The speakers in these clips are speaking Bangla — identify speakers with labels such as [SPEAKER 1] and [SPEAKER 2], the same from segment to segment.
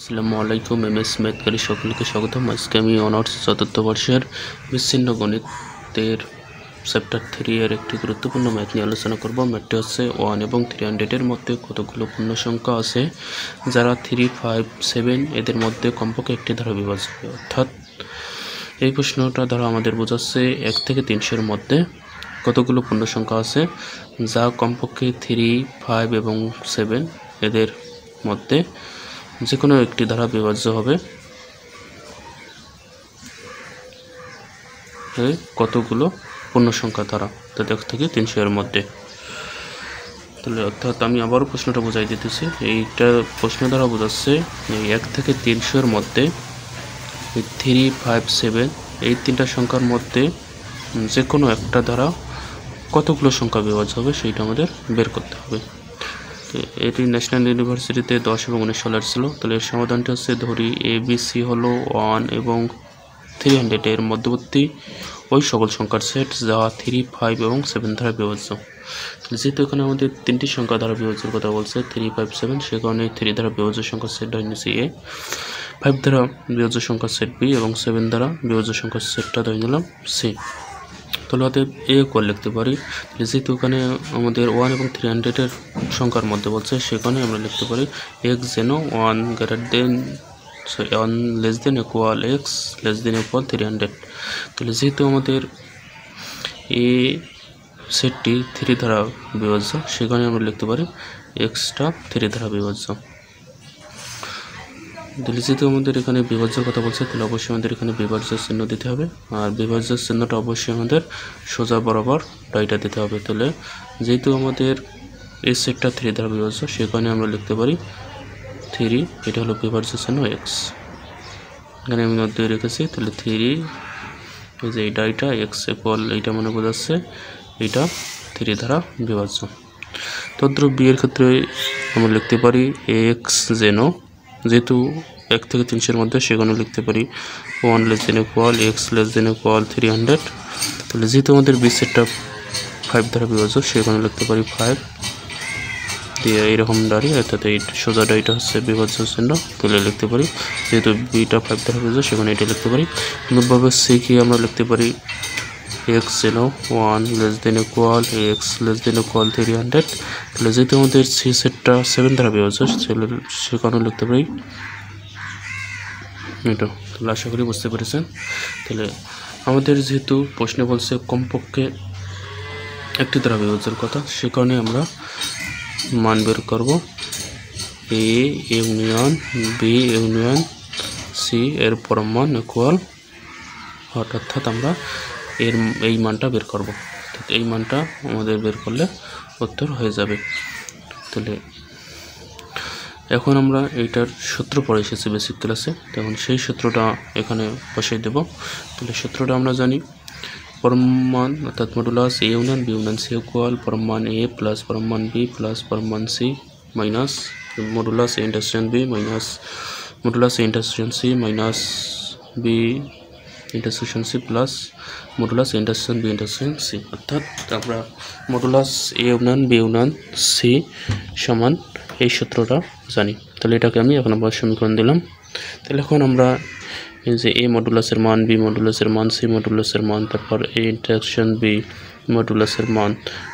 [SPEAKER 1] আসসালামু আলাইকুম। এমএস ম্যাথকারী সকলকে স্বাগতম। আজকে আমি অনার্স চতুর্থ বর্ষের বিচ্ছিন্ন গণিতের চ্যাপ্টার 3 এর একটি গুরুত্বপূর্ণ ম্যাথ নিয়ে আলোচনা করব। ম্যাথটি হচ্ছে 1 এবং 300 এর মধ্যে কতগুলো পূর্ণ সংখ্যা আছে যারা 3, 5, 7 এদের মধ্যে কমপক্ষে একটি দ্বারা বিভাজ্য। অর্থাৎ এই প্রশ্নটা দ্বারা আমাদের বোঝাচ্ছে 1 থেকে 300 এর মধ্যে কতগুলো পূর্ণ সংখ্যা আছে যা কমপক্ষে 3, 5 এবং 7 এদের মধ্যে যে কোনো একটি দ্বারা বিভাজ্য হবে। কতগুলো পূর্ণ সংখ্যা দ্বারা, তো 1 থেকে 300 এর মধ্যে। তাহলে অর্থাৎ আমি আবারও প্রশ্নটা বোঝাই দিতেছি। এইটা প্রশ্ন দ্বারা বোঝাচ্ছে 1 থেকে 300 এর মধ্যে 3, 5, 7 এই তিনটা সংখ্যার মধ্যে যে কোনো একটা দ্বারা কতগুলো সংখ্যা বিভাজ্য হবে সেইটা আমাদের বের করতে হবে। এটি ন্যাশনাল ইউনিভার্সিটিতে 10 এবং 19 সালের ছিল। তাহলে এর সমাধানটি হচ্ছে, ধরি ABC হলো 1 এবং 300 এর মধ্যবর্তী ওই সকল সংখ্যার সেট যা 3, 5 এবং 7 দ্বারা বিভাজ্য। যেহেতু এখানে আমাদের তিনটি সংখ্যা দ্বারা বিভাজ্যের কথা বলছে 3, 5, 7, সে কারণে 3 দ্বারা বিভাজ্য সংখ্যার সেট ধরে নিয়েছি A, 5 দ্বারা বিভাজ্য সংখ্যার সেট B এবং 7 দ্বারা বিভাজ্য সংখ্যার সেটটা ধরে নিলাম C। তাহলে অতএব এ করে লিখতে পারি। যেহেতু এখানে আমাদের 1 এবং 300 এর সংখ্যার মধ্যে বলছে, সেখানে আমরা লিখতে পারি x যেন 1 less than equal x less than equal 300। তাহলে যেহেতু আমাদের এই সেটটি 3 দ্বারা বিভাজ্য, সেখানে আমরা লিখতে পারি xটা 3 দ্বারা বিভাজ্য। তাহলে যেহেতু আমাদের এখানে বিভাজ্যের কথা বলছে, তাহলে অবশ্যই আমাদের এখানে বিভাজ্যের চিহ্ন দিতে হবে, আর বিভাজ্যের চিহ্নটা অবশ্যই আমাদের সোজা বরাবর ডাইটা দিতে হবে। তাহলে যেহেতু আমাদের এই সেটটা 3 দ্বারা বিভাজ্য, সেখানে আমরা লিখতে পারি 3, এটা হলো বিভাজ্য চিহ্ন x, এখানে আমি মধ্যে রেখেছি। তাহলে 3, এই যে এই ডাইটা x ইকুয়াল এইটা মনে বোঝাচ্ছে এইটা 3 দ্বারা বিভাজ্য। তদ্রুপ b এর ক্ষেত্রে আমরা লিখতে পারি x যেন, যেহেতু 1 থেকে 300 এর মধ্যে, সেখানে লিখতে পারি 1 less than equal x less than equal 300। তাহলে যেহেতু আমাদের b সেটটা 5 দ্বারা বিভাজ্য, সেখানে লিখতে পারি 5 দিয়ে এইরকম দাঁড়িয়ে, অর্থাৎ এই সোজা ডাইটা হচ্ছে বিভাজ্য চিহ্ন। তাহলে লিখতে পারি যেহেতু বিটা 5 দ্বারা বিভাজ্য, সেখানে এটা লিখতে পারি। অনুরূপভাবে সি কি আমরা লিখতে পারি x যেন 1 less than equal x less than equal 300। তাহলে যেহেতু আমাদের সি সেটটা 7 দ্বারা বিভাজ্য, সেখানে লিখতে পারি এটা। তাহলে আশা করি বুঝতে পেরেছেন। তাহলে আমাদের যেহেতু প্রশ্নে বলছে কমপক্ষে একটি দ্বারা বিভাজ্যের কথা, সে কারণে আমরা মান বের করব A union B union C এর পরম মান ইকুয়াল, অর্থাৎ আমরা এই মানটা বের করব। এই মানটা আমাদের বের করলে উত্তর হয়ে যাবে। তাহলে এখন আমরা এইটার সূত্র পড়ে এসেছি বেসিক ক্লাসে, তখন সেই সূত্রটা এখানে বসাই দেব। তাহলে সূত্রটা আমরা জানি, পরম মান অর্থাৎ modulus A union B union C equal পরম মান A প্লাস পরম মান B প্লাস পরম মান C minus modulus A intersection B minus modulus A intersection C minus B intersection C plus modulus A intersection B intersection C। অর্থাৎ আমরা modulus A union B union C সমান এই সূত্রটা জানি। তাহলে এটাকে আমি এখন আবার সমীকরণ দিলাম। তাহলে এখন আমরা এই যে A মডুলাসের মান, B মডুলাসের মান, C মডুলাসের মান, তারপর A ইন্টারসেকশন B মডুলাসের মান,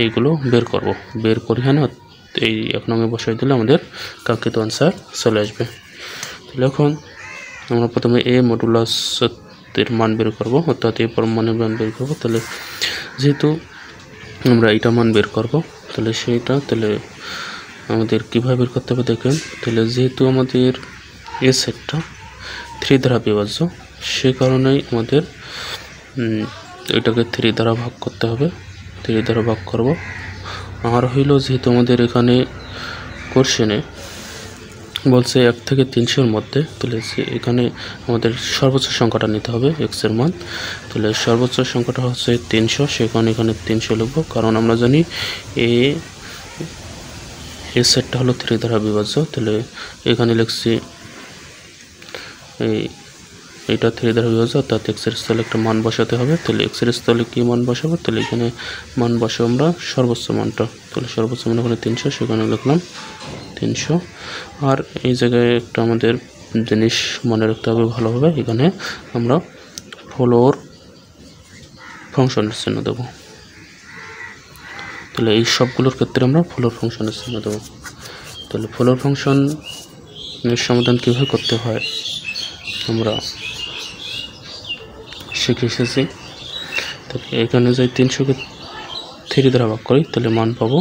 [SPEAKER 1] এইগুলো বের করব। বের করি হ্যাঁ, এই এখন আমি বসাই দিলে আমাদের কাঙ্ক্ষিত আনসার চলে আসবে। তাহলে এখন আমরা প্রথমে A মডুলাসের মান বের করব, অর্থাৎ এই পরম মানের মান বের করব। তাহলে যেহেতু আমরা এইটা মান বের করব, তাহলে সেইটা তাহলে আমাদের কীভাবে বের করতে হবে দেখেন। তাহলে যেহেতু আমাদের এ সেটটা 3 দ্বারা বিভাজ্য, সে কারণেই আমাদের এটাকে 3 দ্বারা ভাগ করতে হবে। 3 দ্বারা ভাগ করব। আর হইল যেহেতু আমাদের এখানে কোশ্চেনে বলছে 1 থেকে 300 এর মধ্যে, তাহলে এখানে আমাদের সর্বোচ্চ সংখ্যাটা নিতে হবে x এর মান। তাহলে সর্বোচ্চ সংখ্যাটা হচ্ছে 300, সেখানে এখানে 300 লিখব, কারণ আমরা জানি এই সেটটা হলো 3 দ্বারা বিভাজ্য। তাহলে এখানে লিখছি এইটা 3 দ্বারা বিভাজ্য, অর্থাৎ x এর স্থলে একটা মান বসাতে হবে। তাহলে x এর স্থলে কি মান বসাবো, তাহলে এখানে মান বসাবো আমরা সর্বোচ্চ মানটা। তাহলে সর্বোচ্চ মান ওখানে 300, সেখানে লিখলাম 300। আর এই জায়গায় একটা আমাদের জিনিস মনে রাখতে হবে ভালোভাবে। এখানে আমরা ফলোর ফাংশনের চিহ্ন দেব। তাহলে এই সবগুলোর ক্ষেত্রে আমরা ফলোর ফাংশনের চিহ্ন দেব। তাহলে ফলোর ফাংশনের সমাধান কীভাবে করতে হয় আমরা শিখে এসেছি। তাহলে এখানে যাই 300-কে 3 দ্বারা ভাগ করি, তাহলে মান পাবো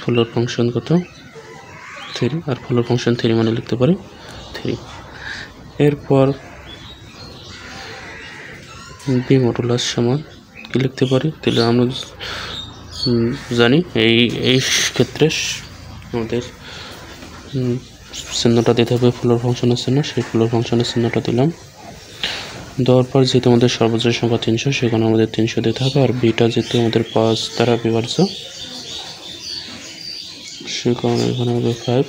[SPEAKER 1] ফলোর ফাংশন কত 3, আর ফলোর ফাংশন 3 মানে লিখতে পারি 3। এরপর বি মডুলাস সমান কি লিখতে পারি, তাহলে আমরা জানি এই ক্ষেত্রে আমাদের চিহ্নটা দিতে হবে ফলোর ফাংশনের চিহ্ন। সেই ফলোর ফাংশনের চিহ্নটা দিলাম। দেওয়ার পর যেহেতু আমাদের সর্বোচ্চ সংখ্যা 300, সেখানে আমাদের 300 দিতে হবে। আর বিটা যেহেতু আমাদের 5 দ্বারা বিভাজ্য, সে কারণে এখানে হবে 5।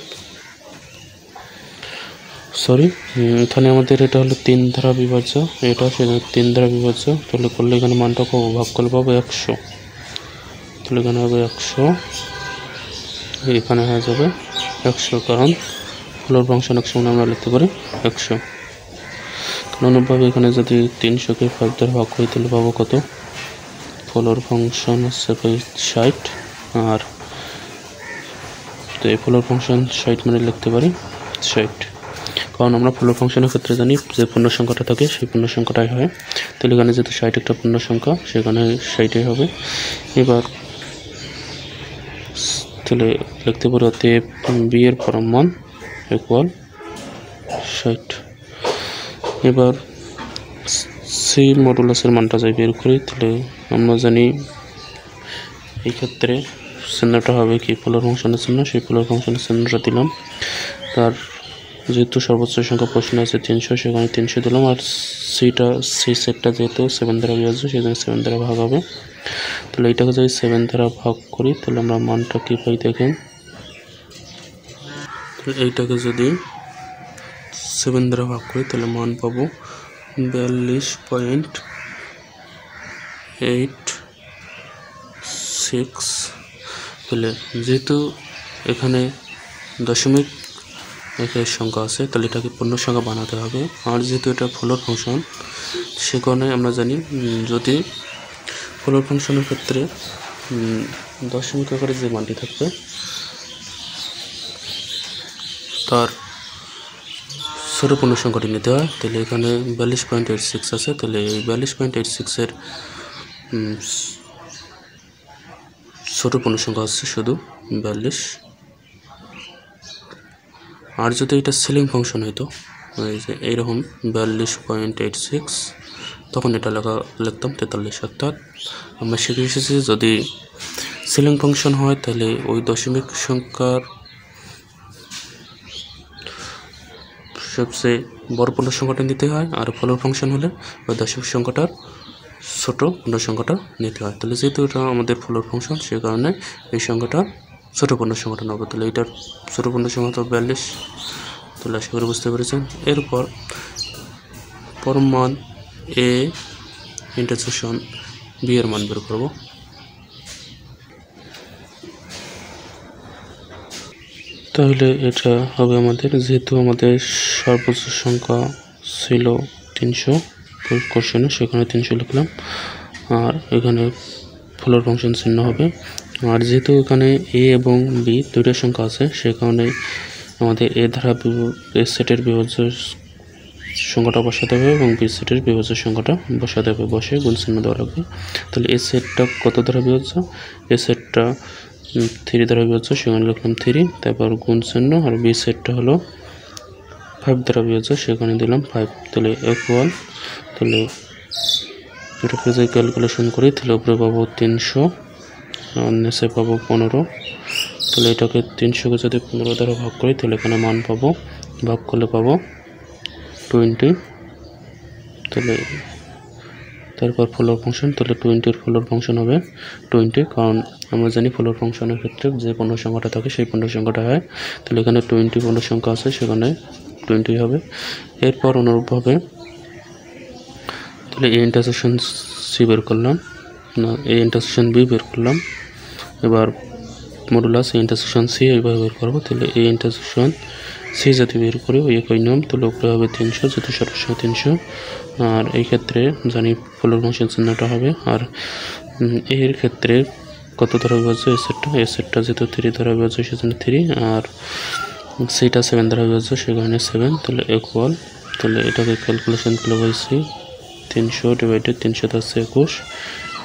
[SPEAKER 1] এখানে আমাদের এটা হলো 3 দ্বারা বিভাজ্য, এটা সেখানে 3 দ্বারা বিভাজ্য। তাহলে করলে এখানে মানটা পাবো, ভাগ করলে পাবো 100। তাহলে এখানে হবে 100, এখানে হয়ে যাবে 100, কারণ ফলোর ফাংশন 100 মানে আমরা লিখতে পারি 100। অনুরূপভাবে এখানে যদি 300-কে 5 দ্বারা ভাগ করি, তাহলে পাবো কত, ফলোর ফাংশন হচ্ছে 60। আর তো এই ফলোর ফাংশন 60 মানে লিখতে পারি 60, কারণ আমরা ফলোর ফাংশনের ক্ষেত্রে জানি যে পূর্ণ সংখ্যাটা থাকে সেই পূর্ণ সংখ্যাটাই হয়। তাহলে এখানে যেহেতু 60 একটা পূর্ণ সংখ্যা, সেখানে 60-ই হবে। এবার তাহলে লিখতে পারি অতএব বি এর পরম মান ইকুয়াল 60। এবার সি মডুলাসের মানটা যাই বের করি, তাহলে আমরা জানি এই ক্ষেত্রে চিহ্নটা হবে কি ফলোর ফাংশনের চিহ্ন। সেই ফলোর ফাংশনের চিহ্নটা দিলাম। তার যেহেতু সর্বোচ্চ সংখ্যা প্রশ্নে আছে 300, সেখানে 300 দিলাম। আর সি সেটটা যেহেতু 7 দ্বারা বিভাজ্য, সেখানে 7 দ্বারা ভাগ হবে। তাহলে এইটাকে যদি 7 দ্বারা ভাগ করি, তাহলে আমরা মানটা কি পাই দেখেন। এইটাকে যদি 7 দ্বারা ভাগ করি, তাহলে মান পাবো 42.86। তাহলে যেহেতু এখানে দশমিক একের সংখ্যা আছে, তাহলে এটাকে পূর্ণ সংখ্যা বানাতে হবে। আর যেহেতু এটা ফলোর ফাংশন, সে কারণে আমরা জানি যদি ফলোর ফাংশনের ক্ষেত্রে দশমিক আকারে যে মানটি থাকবে তার ছোট পূর্ণ সংখ্যাটি নিতে হয়। তাহলে এখানে 42.86 আছে, তাহলে এই 42.86-এর ছোট পূর্ণ সংখ্যা হচ্ছে শুধু 42। আর যদি এটা সিলিং ফাংশন হইতো, এই যে এইরকম 42.86, তখন এটা লিখতাম 43। অর্থাৎ আমরা শিখে এসেছি যদি সিলিং ফাংশন হয়, তাহলে ওই দশমিক সংখ্যার সবচেয়ে বড় পূর্ণ সংখ্যাটা নিতে হয়। আর ফলোর ফাংশন হলে ওই দশমিক সংখ্যাটার ছোট পূর্ণ সংখ্যাটা নিতে হয়। তাহলে যেহেতু এটা আমাদের ফলোর ফাংশন, সে কারণে এই সংখ্যাটা ছোট পূর্ণ সংখ্যাটা নেব। তাহলে এটার ছোট পূর্ণ সংখ্যা তো 42। তাহলে আশা করে বুঝতে পেরেছেন। এরপর পরম মান এ ইন্টারসেকশন বি এর মান বের করব। তাহলে এটা হবে আমাদের, যেহেতু আমাদের সর্বোচ্চ সংখ্যা ছিল 300 কোশ্চেনে, সেখানে 300 লিখলাম। আর এখানে ফলোর ফাংশন চিহ্ন হবে। আর যেহেতু এখানে এ এবং বি দুইটা সংখ্যা আছে, সে কারণে আমাদের এ দ্বারা এ সেটের বিভাজ্য সংখ্যাটা বসাতে হবে এবং বি সেটের বিভাজ্য সংখ্যাটা বসাতে হবে। বসে গুণ চিহ্ন দেওয়া লাগবে। তাহলে এ সেটটা কত দ্বারা বিভাজ্য, এ সেটটা 3 দ্বারা বিভাজ্য, সেখানে লিখলাম 3, তারপর গুণ চিহ্ন। আর বি সেটটা হলো 5 দ্বারা বিভাজ্য, সেখানে দিলাম 5। তাহলে ইকুয়াল, তাহলে এটাকে যদি ক্যালকুলেশন করি, তাহলে উপরে পাবো 300 আর নিচে পাবো 15। তাহলে এটাকে 300-কে যদি 15 দ্বারা ভাগ করি, তাহলে এখানে মান পাবো, ভাগ করলে পাবো 20। তাহলে তারপর ফলোর ফাংশন, তাহলে 20-এর ফলোর ফাংশন হবে 20, কারণ আমরা জানি ফলোর ফাংশনের ক্ষেত্রে যে পূর্ণ সংখ্যাটা থাকে সেই পূর্ণ সংখ্যাটা হয়। তাহলে এখানে 20 পূর্ণ সংখ্যা আছে, সেখানে 20 হবে। এরপর অনুরূপভাবে তাহলে এ ইন্টারসেকশন সি বের করলাম, না এ ইন্টারসেকশন বি বের করলাম। এবার মডুলাস এ ইন্টারসেকশন সি এইভাবে বের করবো। তাহলে এ ইন্টারসেকশন সি যদি বের করি ওই একই নিয়ম, তাহলে উপরে হবে 300 যেহেতু সর্বশেষ 300, আর এই ক্ষেত্রে জানি ফলোর ফাংশন চিহ্নটা হবে। আর এর ক্ষেত্রে কত দ্বারা বিভাজ্য এ সেটটা যেহেতু 3 দ্বারা বিভাজ্য সেজন্য 3, আর সিটা 7 দ্বারা বিভাজ্য সে কারণে 7, তাহলে ইকুয়াল, তাহলে এটাকে ক্যালকুলেশন করলে পাইছি 300 ডিভাইডেড 300 আছে 21,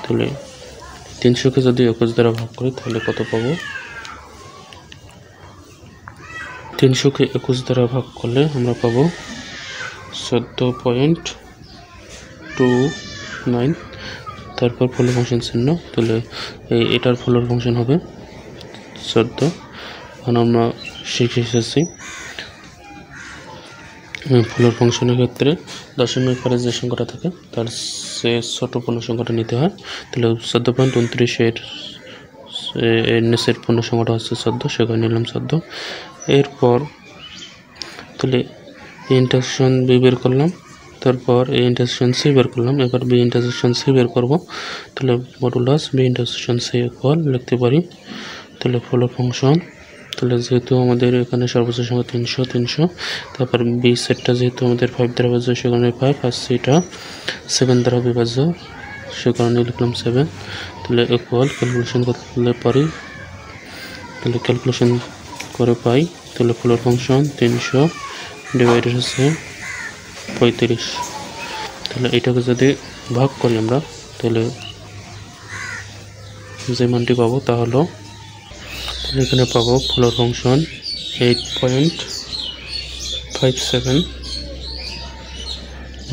[SPEAKER 1] তাহলে 300কে যদি 21 দ্বারা ভাগ করি তাহলে কত পাবো? 300কে 21 দ্বারা ভাগ করলে আমরা পাবো 14.29। তারপর ফলোর ফাংশন চিহ্ন, তাহলে এটার ফলোর ফাংশন হবে 14। কারণ আমরা শিখে এসেছি ফলোর ফাংশনের ক্ষেত্রে দশমিক পরে যে সংখ্যাটা থাকে তার সে ছোট পূর্ণ সংখ্যাটা নিতে হয়। তাহলে 14.29 এর নিচের পূর্ণ সংখ্যাটা হচ্ছে 14, সেখানে নিলাম 14। এরপর তাহলে ইন্টারসেকশন বি বের করলাম, তারপর এই ইন্টারসেকশন সি বের করলাম, এবার বি ইন্টারসেকশন সি বের করব। তাহলে modulus B intersection C equal লিখতে পারি তাহলে ফলোর ফাংশন, তাহলে যেহেতু আমাদের এখানে সর্বোচ্চ সংখ্যা 300, তারপর বি সেটটা যেহেতু আমাদের 5 দ্বারা বিভাজ্য সে কারণে 5, আর সিটা 7 দ্বারা বিভাজ্য সে কারণে লিখলাম 7। তাহলে ইকুয়াল ক্যালকুলেশন করতে পারি, তাহলে ক্যালকুলেশন করে পাই তাহলে ফলোর ফাংশন 300 ডিভাইডেড হচ্ছে 35। তাহলে এটাকে যদি ভাগ করি আমরা তাহলে যে মানটি পাবো তা হলো, এখানে পাবো ফলোর ফাংশন 8.57,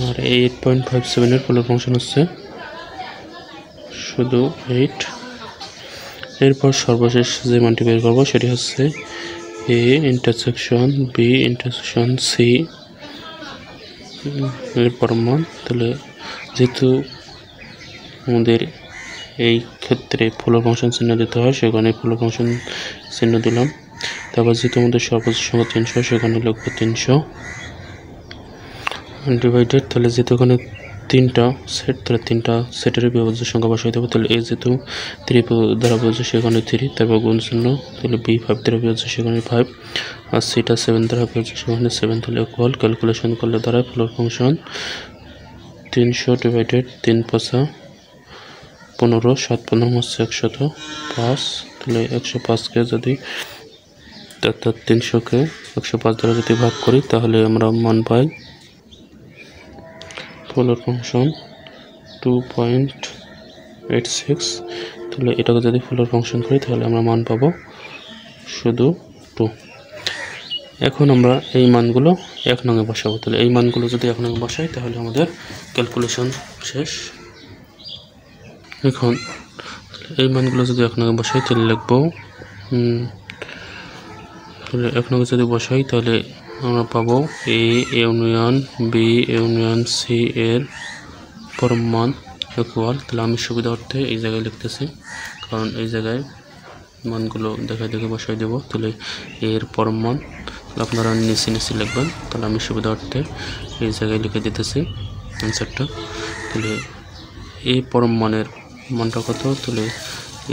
[SPEAKER 1] আর এই 8.57 এর ফলোর ফাংশন হচ্ছে শুধু 8। এরপর সর্বশেষ যে মানটি বের করবো সেটি হচ্ছে A intersection B intersection C এর পরমান। তাহলে যেহেতু আমাদের এই ক্ষেত্রে ফলোর ফাংশন চিহ্ন দিতে হয় সেখানে ফলোর ফাংশন চিহ্ন দিলাম। তারপর যেহেতু আমাদের সর্বোচ্চ সংখ্যা 300 সেখানে লিখব 300 ডিভাইডেড, তাহলে যেহেতু এখানে 3টা সেট, তাহলে 3টা সেটের বিভাজ্য সংখ্যা বসাই দেবো। তাহলে এ যেহেতু 3 দ্বারা বিভাজ্য সেখানে 3, তারপর গুণ চিহ্ন, তাহলে বি 5 দ্বারা বিভাজ্য সেখানে 5, আর সিটা 7 দ্বারা বিভাজ্য সেখানে 7। তাহলে ইকুয়াল ক্যালকুলেশন করলে দাঁড়ায় ফলোর ফাংশন 300 ডিভাইডেড 3 5 15, 7 15 হচ্ছে 105। তাহলে 105কে যদি অর্থাৎ 300কে 105 দ্বারা যদি ভাগ করি তাহলে আমরা মান পাই ফলোর ফাংশন 2.86। তাহলে এটাকে যদি ফলোর ফাংশন করি তাহলে আমরা মান পাবো শুধু 2। এখন আমরা এই মানগুলো 1 নঙে বসাবো। তাহলে এই মানগুলো যদি 1 নঙে বসাই তাহলে আমাদের ক্যালকুলেশন শেষ। এখন এই মানগুলো যদি 1 নঙে বসাই তাহলে লিখবো, তাহলে 1 নঙে যদি বসাই তাহলে আমরা পাবো A union B union C এর পরম মান ইকুয়াল। তাহলে আমি সুবিধার্থে এই জায়গায় লিখতেছি কারণ এই জায়গায় মানগুলো দেখে বসাই দেবো। তাহলে এর পরম মান আপনারা নিচে লিখবেন, তাহলে আমি সুবিধার্থে এই জায়গায় লিখে দিতেছি অ্যান্সারটা। তাহলে এই পরম মানের মানটা কত? তাহলে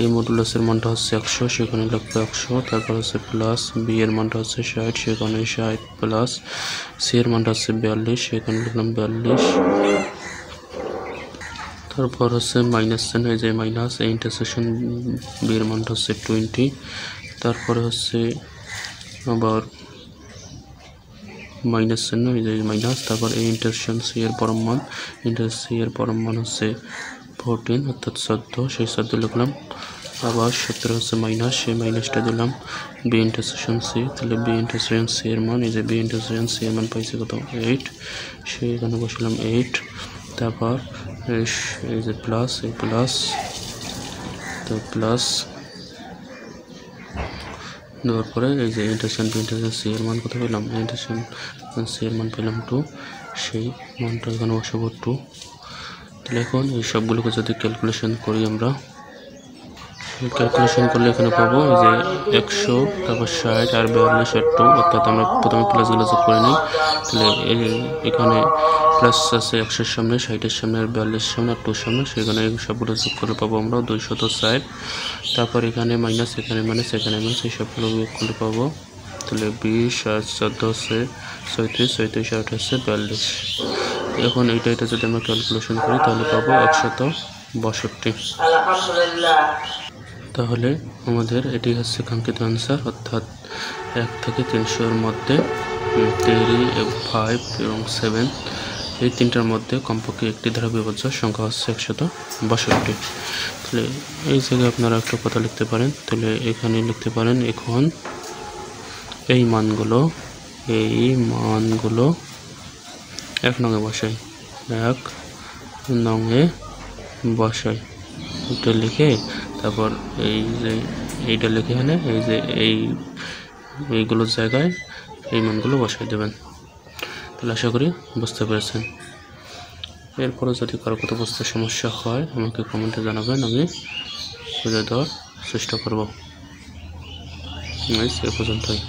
[SPEAKER 1] এই মডুলাসের মানটা হচ্ছে 100, সেখানে লিখবো 100। তারপর হচ্ছে প্লাস বি এর মানটা হচ্ছে 60, সেখানে 60 প্লাস সি এর মানটা হচ্ছে 42, সেখানে লিখলাম 42। তারপর হচ্ছে মাইনাস চিহ্ন, এই যে মাইনাস, এই ইন্টারসেকশন বি এর মানটা হচ্ছে 20। তারপরে হচ্ছে আবার মাইনাস চিহ্ন, এই যে মাইনাস। তারপর এই ইন্টারসেকশন সি এর পরম মান, সি এর পরম মান হচ্ছে 14 অর্থাৎ 14, সেই 14 লিখলাম। আবার 17 হচ্ছে মাইনাস, সেই মাইনাসটা দিলাম বি ইন্টারসেকশন সি। তাহলে বি ইন্টারসেকশন সি এর মান, এই যে বি ইন্টারসেকশন সি এর মান পাইছে কত? 8, সেখানে বসালাম 8। তারপর এই যে প্লাস, এই প্লাস, তো প্লাস দেওয়ার পরে এই যে ইন্টারসেকশন বি ইন্টারসেকশন সি এর মান কত পেলাম? ইন্টারসেকশন সি এর মান পেলাম 2, সেই মানটা এখানে বসাবো 2। তাহলে এখন এই সবগুলোকে যদি ক্যালকুলেশন করি আমরা, ক্যালকুলেশন করলে এখানে পাবো এই যে 100, তারপর 60 আর 42 আর 2, অর্থাৎ আমরা প্রথমে প্লাসগুলো যোগ করে নিই। তাহলে এখানে প্লাস আছে 100-এর সামনে, 60-এর সামনে আর 42-এর সামনে আর 2-এর সামনে, সেখানে সবগুলো যোগ করে পাবো আমরা 260। তারপর এখানে মাইনাস, এখানে মাইনাস, এখানে মাইনাস, এই সবগুলো যোগ করে পাবো তাহলে 20 আর 14 হচ্ছে 37, 37 আর 8 হচ্ছে 42। এখন এটা যদি আমরা ক্যালকুলেশন করি তাহলে পাবো 162। তাহলে আমাদের এটি হচ্ছে কাঙ্ক্ষিত আনসার, অর্থাৎ 1 থেকে 300 এর মধ্যে 3, 5 এবং 7 এই তিনটার মধ্যে কমপক্ষে একটি দ্বারা বিভাজ্য সংখ্যা হচ্ছে 162। তাহলে এই জায়গায় আপনারা একটা কথা লিখতে পারেন, তাহলে এখানে লিখতে পারেন এখন এই মানগুলো 1 নঙে বসাই, 1 নঙে বসাই, এটা লিখে তারপর এই যে এইটা লিখে এখানে এই যে এইগুলোর জায়গায় এই মানগুলো বসাই দেবেন। তাহলে আশা করি বুঝতে পেরেছেন। এরপরে যদি কারো কোথাও বুঝতে সমস্যা হয় আমাকে কমেন্টে জানাবেন, আমি বুঝিয়ে দেওয়ার চেষ্টা করব। এ পর্যন্তই।